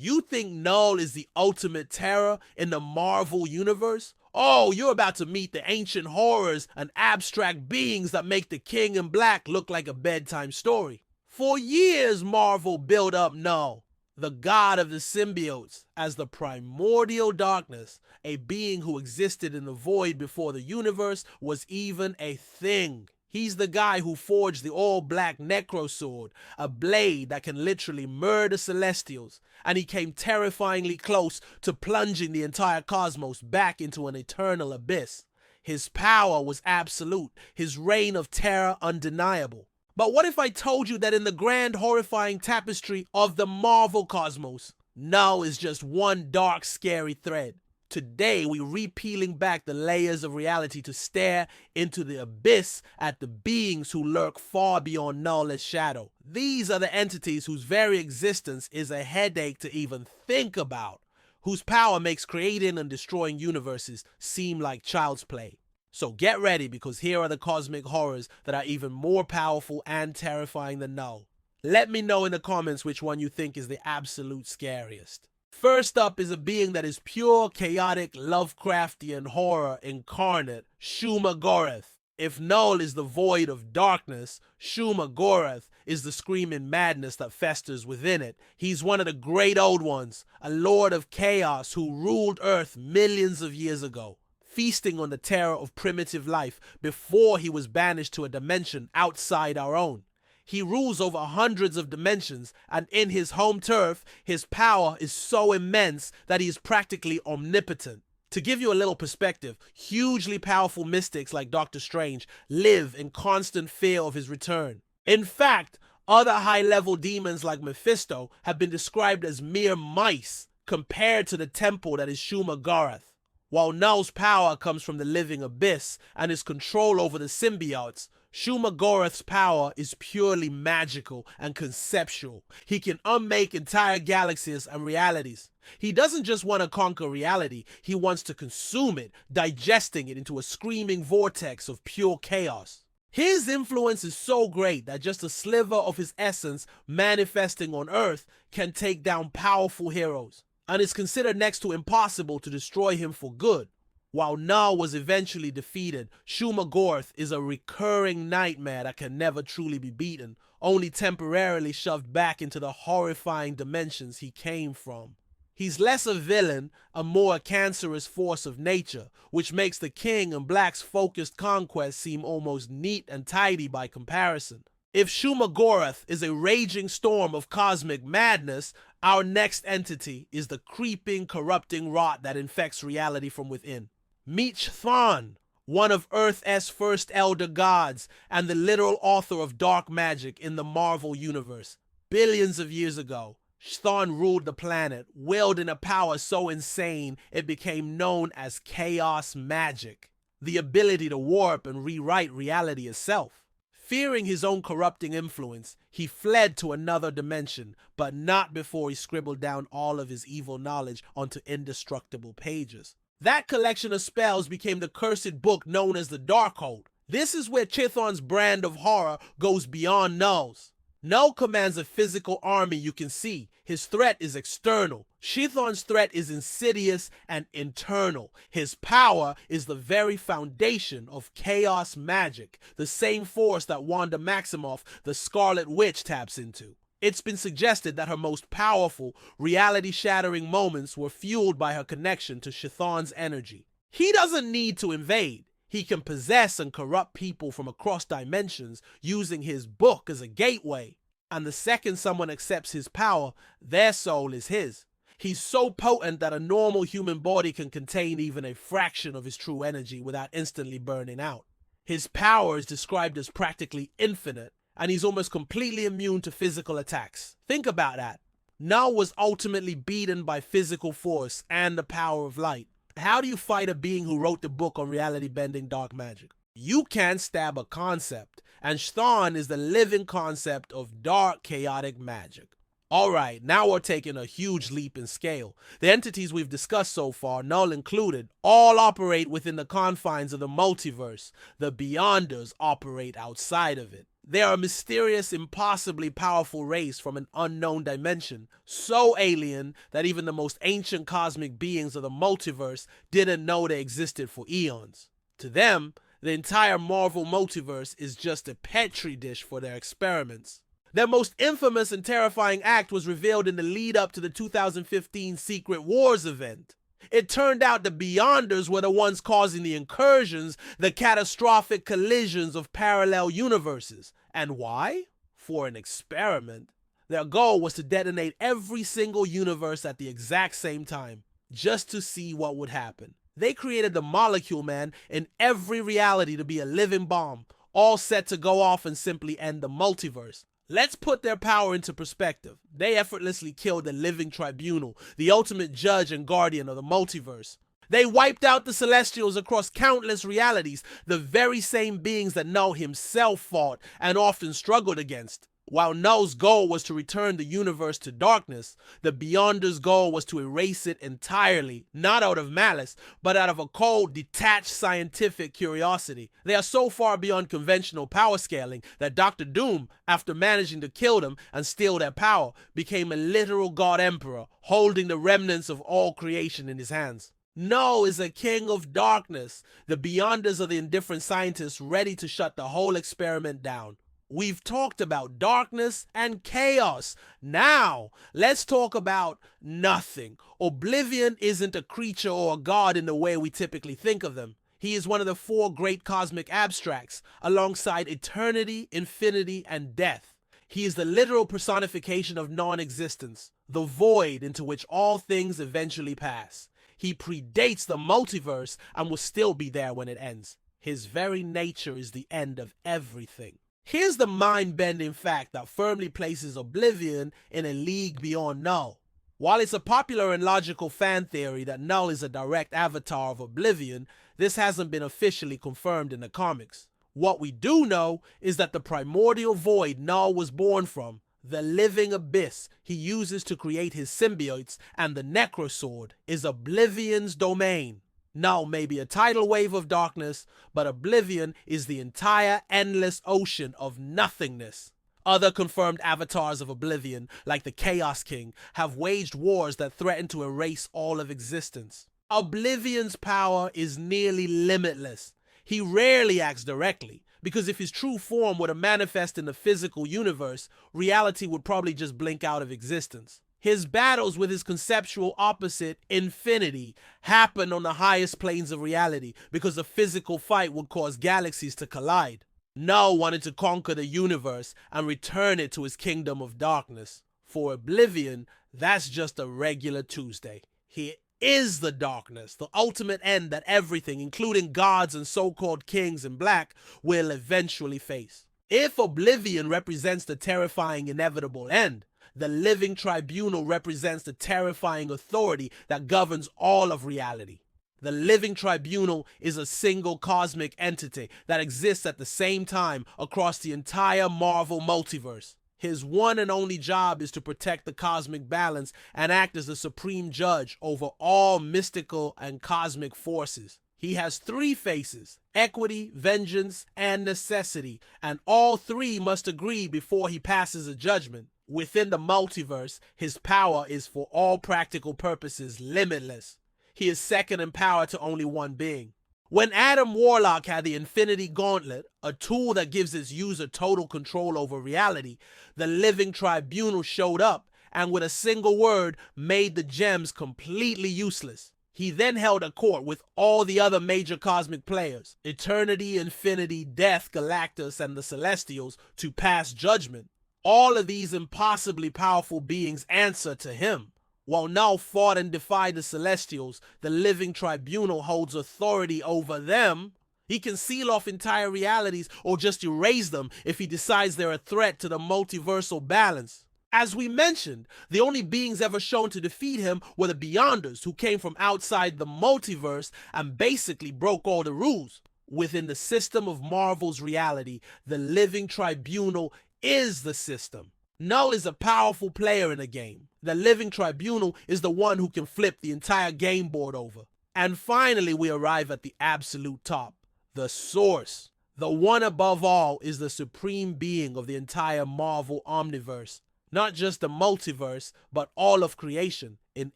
You think Null is the ultimate terror in the Marvel universe? Oh, you're about to meet the ancient horrors and abstract beings that make the King in Black look like a bedtime story. For years, Marvel built up Null, the god of the symbiotes, as the primordial darkness, a being who existed in the void before the universe was even a thing. He's the guy who forged the all-black Necro Sword, a blade that can literally murder Celestials, and he came terrifyingly close to plunging the entire cosmos back into an eternal abyss. His power was absolute, his reign of terror undeniable. But what if I told you that in the grand horrifying tapestry of the Marvel cosmos, Null is just one dark scary thread? Today, we repealing back the layers of reality to stare into the abyss at the beings who lurk far beyond Null's shadow. These are the entities whose very existence is a headache to even think about, whose power makes creating and destroying universes seem like child's play. So get ready, because here are the cosmic horrors that are even more powerful and terrifying than Null. Let me know in the comments which one you think is the absolute scariest. First up is a being that is pure, chaotic, Lovecraftian horror incarnate, Shuma-Gorath. If Null is the void of darkness, Shuma-Gorath is the screaming madness that festers within it. He's one of the great old ones, a lord of chaos who ruled Earth millions of years ago, feasting on the terror of primitive life before he was banished to a dimension outside our own. He rules over hundreds of dimensions, and in his home turf, his power is so immense that he is practically omnipotent. To give you a little perspective, hugely powerful mystics like Doctor Strange live in constant fear of his return. In fact, other high-level demons like Mephisto have been described as mere mice compared to the temple that is Shuma-Gorath. While Null's power comes from the living abyss and his control over the symbiotes, Shuma-Gorath's power is purely magical and conceptual. He can unmake entire galaxies and realities. He doesn't just want to conquer reality, he wants to consume it, digesting it into a screaming vortex of pure chaos. His influence is so great that just a sliver of his essence manifesting on Earth can take down powerful heroes, and it's considered next to impossible to destroy him for good. While Null was eventually defeated, Shuma-Gorath is a recurring nightmare that can never truly be beaten, only temporarily shoved back into the horrifying dimensions he came from. He's less a villain, and more a cancerous force of nature, which makes the King in Black's focused conquest seem almost neat and tidy by comparison. If Shuma-Gorath is a raging storm of cosmic madness, our next entity is the creeping, corrupting rot that infects reality from within. Meet Chthon, one of Earth's first elder gods and the literal author of dark magic in the Marvel universe. Billions of years ago, Chthon ruled the planet, wielding a power so insane it became known as chaos magic, the ability to warp and rewrite reality itself. Fearing his own corrupting influence, he fled to another dimension, but not before he scribbled down all of his evil knowledge onto indestructible pages. That collection of spells became the cursed book known as the Darkhold. This is where Chthon's brand of horror goes beyond Null's. Null commands a physical army you can see. His threat is external. Chthon's threat is insidious and internal. His power is the very foundation of chaos magic, the same force that Wanda Maximoff, the Scarlet Witch, taps into. It's been suggested that her most powerful, reality-shattering moments were fueled by her connection to Chthon's energy. He doesn't need to invade. He can possess and corrupt people from across dimensions using his book as a gateway. And the second someone accepts his power, their soul is his. He's so potent that a normal human body can contain even a fraction of his true energy without instantly burning out. His power is described as practically infinite, and he's almost completely immune to physical attacks. Think about that. Null was ultimately beaten by physical force and the power of light. How do you fight a being who wrote the book on reality-bending dark magic? You can't stab a concept, and Chthon is the living concept of dark, chaotic magic. Alright, now we're taking a huge leap in scale. The entities we've discussed so far, Null included, all operate within the confines of the multiverse. The Beyonders operate outside of it. They are a mysterious, impossibly powerful race from an unknown dimension, so alien that even the most ancient cosmic beings of the multiverse didn't know they existed for eons. To them, the entire Marvel multiverse is just a petri dish for their experiments. Their most infamous and terrifying act was revealed in the lead up to the 2015 Secret Wars event. It turned out the Beyonders were the ones causing the incursions, the catastrophic collisions of parallel universes. And why? For an experiment. Their goal was to detonate every single universe at the exact same time, just to see what would happen. They created the Molecule Man in every reality to be a living bomb, all set to go off and simply end the multiverse. Let's put their power into perspective. They effortlessly killed the Living Tribunal, the ultimate judge and guardian of the multiverse. They wiped out the Celestials across countless realities, the very same beings that Null himself fought and often struggled against. While Null's goal was to return the universe to darkness, the Beyonders' goal was to erase it entirely, not out of malice, but out of a cold, detached scientific curiosity. They are so far beyond conventional power scaling that Dr. Doom, after managing to kill them and steal their power, became a literal God Emperor, holding the remnants of all creation in his hands. Null is a king of darkness. The Beyonders are the indifferent scientists ready to shut the whole experiment down. We've talked about darkness and chaos. Now, let's talk about nothing. Oblivion isn't a creature or a god in the way we typically think of them. He is one of the four great cosmic abstracts, alongside eternity, infinity, and death. He is the literal personification of non-existence, the void into which all things eventually pass. He predates the multiverse and will still be there when it ends. His very nature is the end of everything. Here's the mind-bending fact that firmly places Oblivion in a league beyond Null. While it's a popular and logical fan theory that Null is a direct avatar of Oblivion, this hasn't been officially confirmed in the comics. What we do know is that the primordial void Null was born from, the living abyss he uses to create his symbiotes, and the Necrosword, is Oblivion's domain. Null may be a tidal wave of darkness, but Oblivion is the entire endless ocean of nothingness. Other confirmed avatars of Oblivion, like the Chaos King, have waged wars that threaten to erase all of existence. Oblivion's power is nearly limitless. He rarely acts directly, because if his true form were to manifest in the physical universe, reality would probably just blink out of existence. His battles with his conceptual opposite, infinity, happen on the highest planes of reality because a physical fight would cause galaxies to collide. Null wanted to conquer the universe and return it to his kingdom of darkness. For Oblivion, that's just a regular Tuesday. He is the darkness, the ultimate end that everything, including gods and so-called kings in black, will eventually face. If Oblivion represents the terrifying inevitable end, the Living Tribunal represents the terrifying authority that governs all of reality. The Living Tribunal is a single cosmic entity that exists at the same time across the entire Marvel multiverse. His one and only job is to protect the cosmic balance and act as the supreme judge over all mystical and cosmic forces. He has three faces: equity, vengeance, and necessity, and all three must agree before he passes a judgment. Within the multiverse, his power is for all practical purposes limitless. He is second in power to only one being. When Adam Warlock had the Infinity Gauntlet, a tool that gives its user total control over reality, the Living Tribunal showed up and with a single word made the gems completely useless. He then held a court with all the other major cosmic players, Eternity, Infinity, Death, Galactus, and the Celestials, to pass judgment. All of these impossibly powerful beings answer to him. While Null fought and defied the Celestials, the Living Tribunal holds authority over them. He can seal off entire realities or just erase them if he decides they're a threat to the multiversal balance. As we mentioned, the only beings ever shown to defeat him were the Beyonders, who came from outside the multiverse and basically broke all the rules. Within the system of Marvel's reality, the Living Tribunal is the system. Null is a powerful player in a game. The Living Tribunal is the one who can flip the entire game board over. And finally, we arrive at the absolute top, the source. The one above all is the supreme being of the entire Marvel omniverse, not just the multiverse, but all of creation in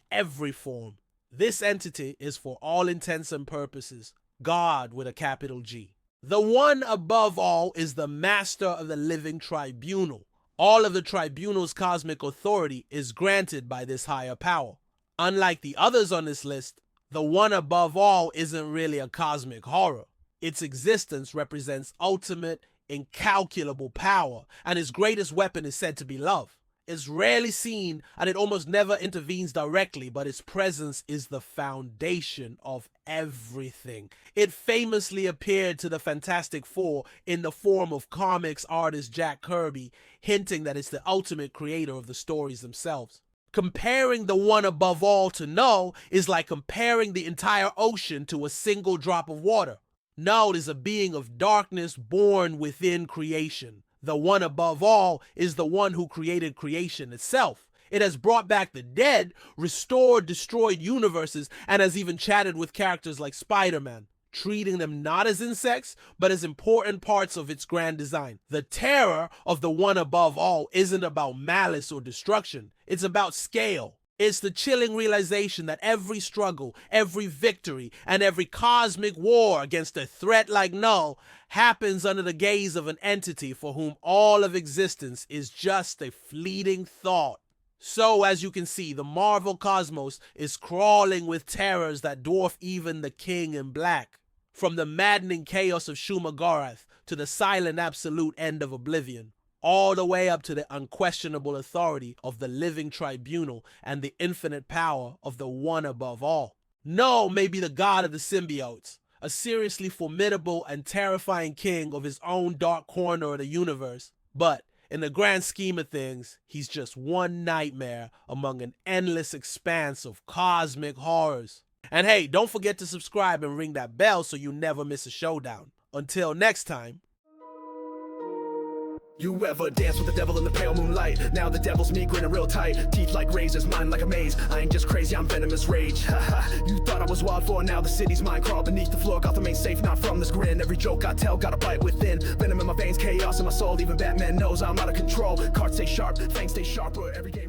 every form. This entity is, for all intents and purposes, God with a capital G. The one above all is the master of the living tribunal. All of the tribunal's cosmic authority is granted by this higher power. Unlike the others on this list, the one above all isn't really a cosmic horror. Its existence represents ultimate, incalculable power, and its greatest weapon is said to be love. It's rarely seen and it almost never intervenes directly, but its presence is the foundation of everything. It famously appeared to the Fantastic Four in the form of comics artist Jack Kirby, hinting that it's the ultimate creator of the stories themselves. Comparing the one above all to Null is like comparing the entire ocean to a single drop of water. Null is a being of darkness born within creation. The one above all is the one who created creation itself. It has brought back the dead, restored destroyed universes, and has even chatted with characters like Spider-Man, treating them not as insects, but as important parts of its grand design. The terror of the one above all isn't about malice or destruction. It's about scale. It's the chilling realization that every struggle, every victory, and every cosmic war against a threat like Null happens under the gaze of an entity for whom all of existence is just a fleeting thought. So, as you can see, the Marvel cosmos is crawling with terrors that dwarf even the King in Black. From the maddening chaos of Shumagorath to the silent absolute end of Oblivion, all the way up to the unquestionable authority of the living tribunal and the infinite power of the one above all. Null may be the god of the symbiotes, a seriously formidable and terrifying king of his own dark corner of the universe, but in the grand scheme of things, he's just one nightmare among an endless expanse of cosmic horrors. And hey, don't forget to subscribe and ring that bell so you never miss a showdown. Until next time. You ever dance with the devil in the pale moonlight? Now the devil's me grinning real tight, teeth like razors, mind like a maze. I ain't just crazy, I'm venomous rage. Haha, you thought I was wild for, now the city's mine. Crawl beneath the floor, Gotham ain't safe, not from this grin. Every joke I tell, got a bite within. Venom in my veins, chaos in my soul, even Batman knows I'm out of control. Cards stay sharp, fangs stay sharper, every day